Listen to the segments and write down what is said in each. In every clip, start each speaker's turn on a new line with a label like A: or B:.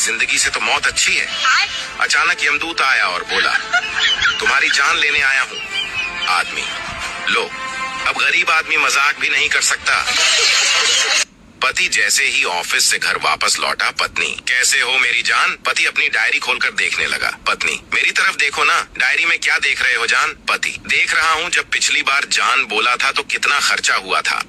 A: जिंदगी से तो मौत अच्छी है। अचानक यमदूत आया और बोला, तुम्हारी जान लेने आया हूँ। आदमी, लो, अब गरीब आदमी मजाक भी नहीं कर सकता। पति जैसे ही ऑफिस से घर वापस लौटा, पत्नी, कैसे हो मेरी जान? पति अपनी डायरी खोलकर देखने लगा। पत्नी, मेरी तरफ देखो ना, डायरी में क्या देख रहे हो जान? पति, देख रहा हूँ जब पिछली बार जान बोला था तो कितना खर्चा हुआ था।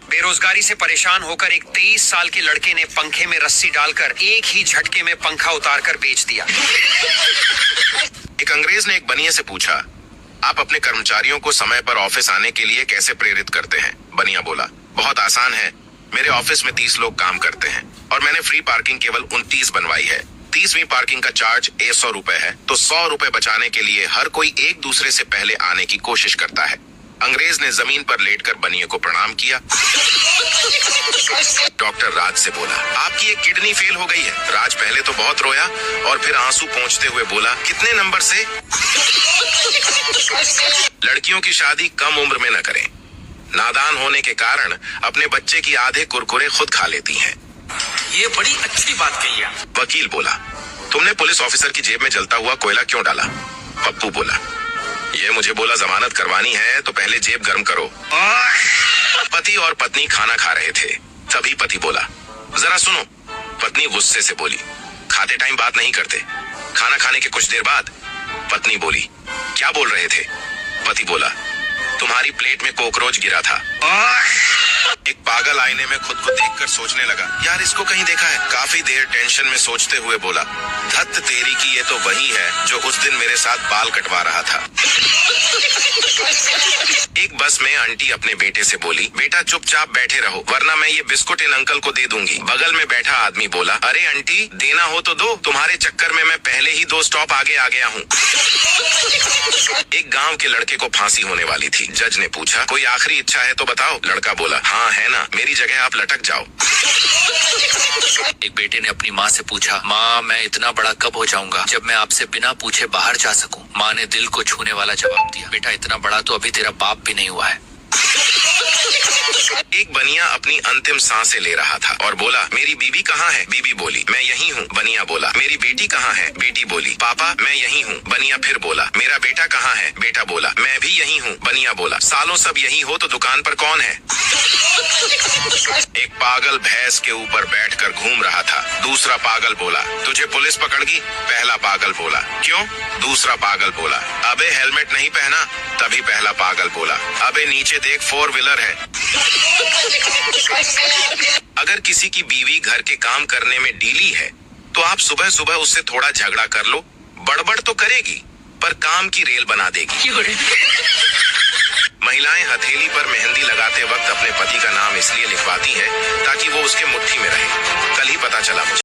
B: बेरोजगारी से परेशान होकर एक 23 साल के लड़के ने पंखे में रस्सी डालकर एक ही झटके में पंखा उतारकर बेच दिया।
A: एक अंग्रेज ने एक बनिए से पूछा, आप अपने कर्मचारियों को समय पर ऑफिस आने के लिए कैसे प्रेरित करते हैं? बनिया बोला, बहुत आसान है। मेरे ऑफिस में 30 लोग काम करते हैं और मैंने फ्री पार्किंग केवल 29 बनवाई है। 30वीं पार्किंग का चार्ज 100 रुपए है, तो 100 रुपए बचाने के लिए हर कोई एक दूसरे से पहले आने की कोशिश करता है। अंग्रेज ने जमीन पर लेटकर बनिए को प्रणाम किया। डॉक्टर राज से बोला, आपकी एक किडनी फेल हो गई है। राज पहले तो बहुत रोया और फिर आंसू पोंछते हुए बोला, कितने नंबर से? लड़कियों की शादी कम उम्र में न करें। नादान होने के कारण अपने बच्चे की आधे कुरकुरे खुद खा लेती हैं।
B: ये बड़ी अच्छी बात कही है।
A: वकील बोला, तुमने पुलिस ऑफिसर की जेब में जलता हुआ कोयला क्यों डाला? पप्पू बोला, ये मुझे बोला जमानत करवानी है तो पहले जेब गर्म करो। पति और पत्नी खाना खा रहे थे, तभी पति बोला, जरा सुनो। पत्नी गुस्से से बोली, खाते टाइम बात नहीं करते। खाना खाने के कुछ देर बाद पत्नी बोली, क्या बोल रहे थे? पति बोला, तुम्हारी प्लेट में कॉकरोच गिरा था। एक पागल आईने में खुद को देखकर सोचने लगा, यार इसको कहीं देखा है। काफी देर टेंशन में सोचते हुए बोला, धत तेरी की, ये तो वही है जो उस दिन मेरे साथ बाल कटवा रहा था। एक बस में आंटी अपने बेटे से बोली, बेटा चुपचाप बैठे रहो वरना मैं ये बिस्कुट इन अंकल को दे दूंगी। बगल में बैठा आदमी बोला, अरे आंटी देना हो तो दो, तुम्हारे चक्कर में मैं पहले ही 2 स्टॉप आगे आ गया हूँ। एक गांव के लड़के को फांसी होने वाली थी। जज ने पूछा, कोई आखिरी इच्छा है तो बताओ। लड़का बोला, हाँ है ना, मेरी जगह आप लटक जाओ।
B: एक बेटे ने अपनी माँ से पूछा, माँ मैं इतना बड़ा कब हो जाऊंगा जब मैं आपसे बिना पूछे बाहर जा सकूं? माँ ने दिल को छूने वाला जवाब दिया, बेटा इतना बड़ा तो अभी तेरा बाप भी नहीं हुआ है।
A: एक बनिया अपनी अंतिम सांसें ले रहा था और बोला, मेरी बीबी कहाँ है? बीबी बोली, मैं यही हूँ। बनिया बोला, मेरी बेटी कहाँ है? बेटी बोली, पापा मैं यही हूँ। बनिया फिर बोला, मेरा बेटा कहाँ है? बेटा बोला, मैं भी यही हूँ। बनिया बोला, सालों सब यही हो तो दुकान पर कौन है? एक पागल भैंस के ऊपर बैठकर घूम रहा था। दूसरा पागल बोला, तुझे पुलिस पकड़ गई? पहला पागल बोला, क्यों? दूसरा पागल बोला, अबे हेलमेट नहीं पहना? तभी पहला पागल बोला, अबे नीचे देख 4 व्हीलर है। अगर किसी की बीवी घर के काम करने में डीली है तो आप सुबह सुबह उससे थोड़ा झगड़ा कर लो, बड़बड़ तो करेगी पर काम की रेल बना देगी। महिलाएं हथेली पर मेहंदी लगाते वक्त अपने पति का नाम इसलिए लिखवाती है ताकि वो उसके मुट्ठी में रहे। कल ही पता चला मुझे।